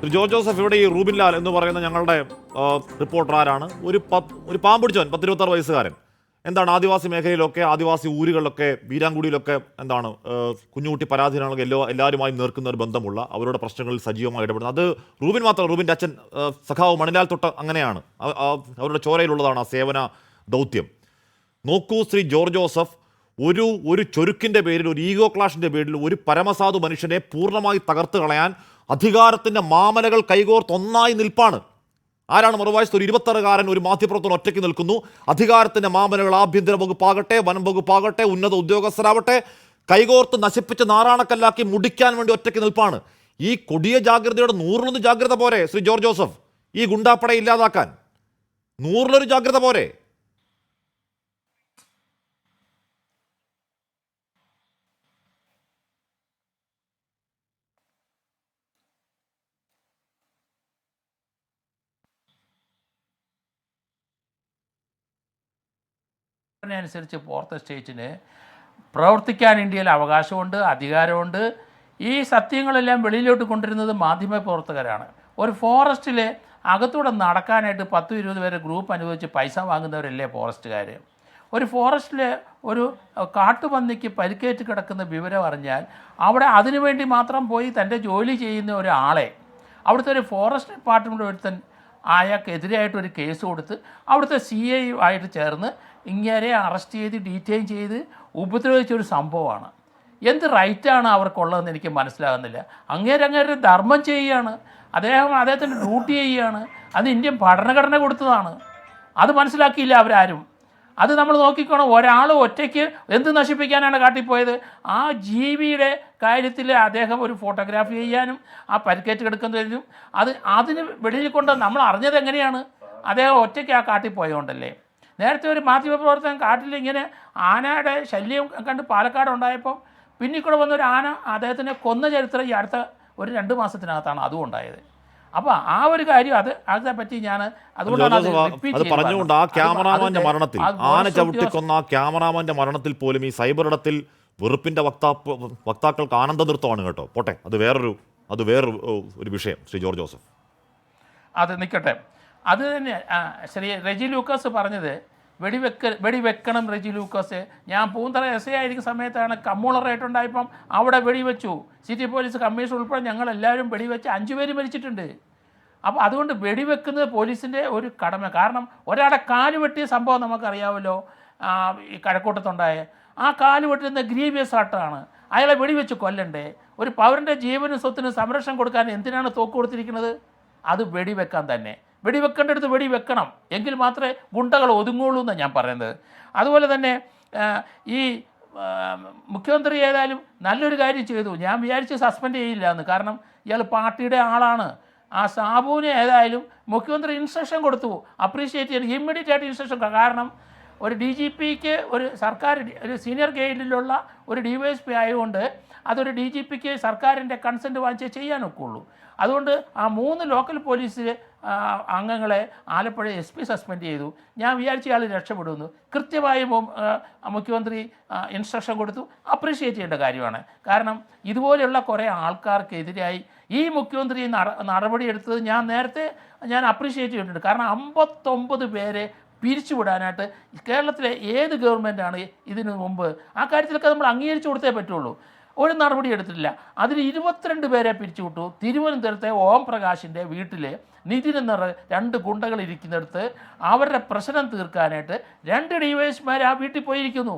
George Joseph, ഇവിടെ ഈ Rubin Lal എന്ന് പറയുന്ന ഞങ്ങളുടെ റിപ്പോർട്ടർ ആരാണ്? ഒരു പാമ്പ് പിടിച്ചവൻ, 10-26 വയസ്സുകാരൻ. എന്താണ് ആദിവാസി മേഖലയിലൊക്കെ, ആദിവാസി ഊരുകളിലൊക്കെ, വീരാങ്കുടിയിലൊക്കെ എന്താണ് കുഞ്ഞുകുട്ടി പരാധീനങ്ങൾക്ക് എല്ലാവരുമായി നേർക്കുന്ന ഒരു ബന്ധമുള്ള, അവരുടെ പ്രശ്നങ്ങളിൽ സജീവമായി ഇടപെടുന്നത്. അത് റൂബിൻ മാത്രം, റൂബിൻ്റെ അച്ഛൻ സഖാവ് മണിലാൽ തൊട്ട് അങ്ങനെയാണ്. അവരുടെ ചോരയിലുള്ളതാണ് ആ സേവന ദൗത്യം. നോക്കൂ ശ്രീ ജോർജ് ജോസഫ്, ഒരു ചൊരുക്കിൻ്റെ പേരിൽ, ഒരു ഈഗോ ക്ലാഷിൻ്റെ പേരിൽ ഒരു പരമസാധു മനുഷ്യനെ പൂർണ്ണമായി തകർത്ത് കളയാൻ അധികാരത്തിൻ്റെ മാമലകൾ കൈകോർത്ത് ഒന്നായി നിൽപ്പാണ്. ആരാണ് മറുവശത്ത്? ഒരു 26-കാരൻ ഒരു മാധ്യമപ്രവർത്തകൻ ഒറ്റയ്ക്ക് നിൽക്കുന്നു. അധികാരത്തിൻ്റെ മാമലകൾ ആഭ്യന്തര വകുപ്പാകട്ടെ, വനം വകുപ്പാകട്ടെ, ഉന്നത ഉദ്യോഗസ്ഥരാവട്ടെ, കൈകോർത്ത് നശിപ്പിച്ച് നാറാണക്കല്ലാക്കി മുടിക്കാൻ വേണ്ടി ഒറ്റയ്ക്ക് നിൽപ്പാണ്. ഈ കൊടിയ ജാഗ്രതയുടെ 100 ജാഗ്രത പോരെ ശ്രീ ജോർജ് ജോസഫ്? ഈ ഗുണ്ടാപ്പട ഇല്ലാതാക്കാൻ 100 ജാഗ്രത പോരെ? അനുസരിച്ച് ഫോർത്ത് എസ്റ്റേറ്റിന് പ്രവർത്തിക്കാൻ ഇന്ത്യയിൽ അവകാശമുണ്ട്, അധികാരമുണ്ട്. ഈ സത്യങ്ങളെല്ലാം വെളിയിലോട്ട് കൊണ്ടുവരുന്നത് മാധ്യമപ്രവർത്തകരാണ്. ഒരു ഫോറസ്റ്റിൽ അകത്തൂടെ നടക്കാനായിട്ട് 10-20 പേര് ഗ്രൂപ്പ് അനുവദിച്ച് പൈസ വാങ്ങുന്നവരല്ലേ ഫോറസ്റ്റുകാർ? ഒരു ഫോറസ്റ്റിൽ ഒരു കാട്ടുപന്നിക്ക് പരിക്കേറ്റ് കിടക്കുന്ന വിവരം അറിഞ്ഞാൽ അവിടെ അതിനുവേണ്ടി മാത്രം പോയി തൻ്റെ ജോലി ചെയ്യുന്ന ഒരാളെ അവിടുത്തെ ഒരു ഫോറസ്റ്റ് ഡിപ്പാർട്ട്മെൻറ്റ് ഒരുത്തൻ അയാൾക്കെതിരായിട്ടൊരു കേസ് കൊടുത്ത് അവിടുത്തെ CI ആയിട്ട് ചേർന്ന് ഇങ്ങനെ അറസ്റ്റ് ചെയ്ത് ഡീറ്റെയിൻ ചെയ്ത് ഉപദ്രവിച്ചൊരു സംഭവമാണ്. എന്ത് റൈറ്റാണ് അവർക്കുള്ളതെന്ന് എനിക്ക് മനസ്സിലാകുന്നില്ല. അങ്ങേരെ ധർമ്മം ചെയ്യുകയാണ്, അദ്ദേഹത്തിൻ്റെ ഡ്യൂട്ടി ചെയ്യുകയാണ്. അത് ഇന്ത്യൻ ഭരണഘടന കൊടുത്തതാണ്. അത് മനസ്സിലാക്കിയില്ല അവരാരും. അത് നമ്മൾ നോക്കിക്കോണം. ഒരാൾ ഒറ്റയ്ക്ക് എന്ത് നശിപ്പിക്കാനാണ് കാട്ടിപ്പോയത്? ആ ജീവിയുടെ കാര്യത്തിൽ അദ്ദേഹം ഒരു ഫോട്ടോഗ്രാഫി ചെയ്യാനും ആ പരിക്കേറ്റ് കിടക്കുന്നതിനും അതിന് വെളിയിൽ കൊണ്ട് നമ്മൾ അറിഞ്ഞത് എങ്ങനെയാണ്? അദ്ദേഹം ഒറ്റയ്ക്ക് ആ കാട്ടിപ്പോയതുകൊണ്ടല്ലേ. നേരത്തെ ഒരു മാധ്യമപ്രവർത്തകൻ കാട്ടിൽ ഇങ്ങനെ ആനയുടെ ശല്യം കണ്ട് പാലക്കാട് ഉണ്ടായപ്പം പിന്നിക്കൂടെ വന്നൊരു ആന അദ്ദേഹത്തിനെ കൊന്ന ചരിത്രം ഈ അടുത്ത ഒരു 2 മാസത്തിനകത്താണ് അതും ഉണ്ടായത്. അപ്പോൾ ആ ഒരു കാര്യം അതേപ്പറ്റി ഞാൻ പറഞ്ഞുകൊണ്ട് ആ ക്യാമറാമാന്റെ മരണത്തിൽ, ആന ചവിട്ടിക്കൊന്ന ആ ക്യാമറാമാന്റെ മരണത്തിൽ പോലും ഈ സൈബർ ഇടത്തിൽ വെറുപ്പിന്റെ വക്താക്കൾക്ക് ആനന്ദ നൃത്തമാണ് കേട്ടോ. പോട്ടെ, അത് വേറൊരു വിഷയം. ശ്രീ ജോർജ് ജോസഫ്, അത് നിൽക്കട്ടെ. അത് തന്നെ ശ്രീ റെജി ലൂക്കോസ് പറഞ്ഞത്, വെടിവെക്കണം റെജി ലൂക്കോസ്. ഞാൻ പൂന്തറ SA ആയിരിക്കുന്ന സമയത്താണ് കമ്മൂളർ റേറ്റുണ്ടായപ്പം അവിടെ വെടിവെച്ചു. സിറ്റി പോലീസ് കമ്മീഷണർ ഉൾപ്പെടെ ഞങ്ങളെല്ലാവരും വെടിവെച്ച് 5 പേര് മരിച്ചിട്ടുണ്ട്. അപ്പോൾ അതുകൊണ്ട് വെടിവെക്കുന്നത് പോലീസിൻ്റെ ഒരു കടമ. കാരണം ഒരാളെ കാല് വെട്ടിയ സംഭവം നമുക്കറിയാമല്ലോ, ഈ കഴക്കൂട്ടത്തുണ്ടായ ആ കാല് വെട്ടുന്ന ഗ്രീവിയസ് ആട്ടാണ്. അയാളെ വെടിവെച്ച് കൊല്ലണ്ടേ? ഒരു പൗരൻ്റെ ജീവനും സ്വത്തിനും സംരക്ഷണം കൊടുക്കാൻ എന്തിനാണ് തോക്ക് കൊടുത്തിരിക്കുന്നത്? അത് വെടിവെക്കാൻ തന്നെ. വെടിവെക്കേണ്ടടുത്ത് വെടിവെക്കണം, എങ്കിൽ മാത്രമേ ഗുണ്ടകൾ ഒതുങ്ങുള്ളൂ എന്നാണ് ഞാൻ പറയുന്നത്. അതുപോലെ തന്നെ ഈ മുഖ്യമന്ത്രി ഏതായാലും നല്ലൊരു കാര്യം ചെയ്തു. ഞാൻ വിചാരിച്ച് സസ്പെൻഡ് ചെയ്യില്ല എന്ന്. കാരണം ഇയാൾ പാർട്ടിയുടെ ആളാണ്. ആ സാബുവിന് ഏതായാലും മുഖ്യമന്ത്രി ഇൻസ്ട്രക്ഷൻ കൊടുത്തു, അപ്രീഷിയേറ്റ് ചെയ്യാൻ ഇമ്മീഡിയറ്റ് ആയിട്ട് ഇൻസ്ട്രക്ഷൻ. കാരണം ഒരു DGPക്ക് ഒരു സർക്കാർ ഒരു സീനിയർ ഗ്രേഡിലുള്ള ഒരു DYSP ആയതുകൊണ്ട് അതൊരു DGPക്ക് സർക്കാരിൻ്റെ കൺസെൻറ്റ് വാങ്ങിച്ചേ ചെയ്യാനൊക്കെയുള്ളൂ. അതുകൊണ്ട് ആ 3 ലോക്കൽ പോലീസ് അംഗങ്ങളെ ആലപ്പുഴ SP സസ്പെൻഡ് ചെയ്തു. ഞാൻ വിചാരിച്ച ആൾ രക്ഷപ്പെടുന്നു. കൃത്യമായി മുഖ്യമന്ത്രി ഇൻസ്ട്രക്ഷൻ കൊടുത്തു. അപ്രീഷിയേറ്റ് ചെയ്യേണ്ട കാര്യമാണ്. കാരണം ഇതുപോലെയുള്ള കുറേ ആൾക്കാർക്കെതിരായി ഈ മുഖ്യമന്ത്രി നടപടിയെടുത്തത് ഞാൻ അപ്രീഷിയേറ്റ് ചെയ്തിട്ടുണ്ട്. കാരണം 59 പേരെ പിരിച്ചുവിടാനായിട്ട് കേരളത്തിലെ ഏത് ഗവൺമെൻറ്റാണ് ഇതിനു മുമ്പ് ആ കാര്യത്തിലൊക്കെ നമ്മൾ അംഗീകരിച്ചു കൊടുത്തേ പറ്റുള്ളൂ. ഒരു നടപടി എടുത്തിട്ടില്ല. അതിൽ 22 പേരെ പിരിച്ചുവിട്ടു. തിരുവനന്തപുരത്തെ ഓം പ്രകാശിൻ്റെ വീട്ടിൽ നിതിൻ എന്ന 2 ഗുണ്ടകൾ ഇരിക്കുന്നിടത്ത് അവരുടെ പ്രശ്നം തീർക്കാനായിട്ട് 2 DYSPമാർ ആ വീട്ടിൽ പോയിരിക്കുന്നു.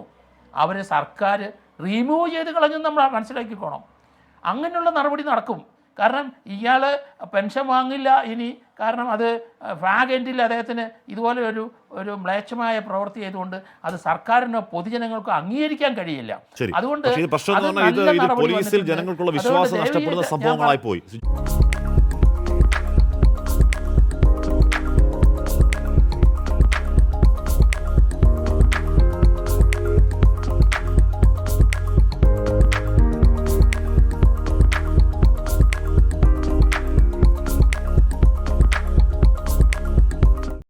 അവരെ സർക്കാർ റിമൂവ് ചെയ്ത് കളഞ്ഞെന്ന് നമ്മൾ മനസ്സിലാക്കിക്കോണം. അങ്ങനെയുള്ള നടപടി നടക്കും. കാരണം ഇയാൾ പെൻഷൻ വാങ്ങില്ല ഇനി. കാരണം അത് ഫാഗ് എൻഡിൽ അദ്ദേഹത്തിന് ഇതുപോലെ ഒരു മ്ലേച്ഛമായ പ്രവൃത്തി ചെയ്തുകൊണ്ട് അത് സർക്കാരിനോ പൊതുജനങ്ങൾക്കോ അംഗീകരിക്കാൻ കഴിയില്ല. അതുകൊണ്ട് പോലീസിൽ ജനങ്ങൾക്കുള്ള വിശ്വാസം നഷ്ടപ്പെടുന്ന സംഭവങ്ങളായി പോയി.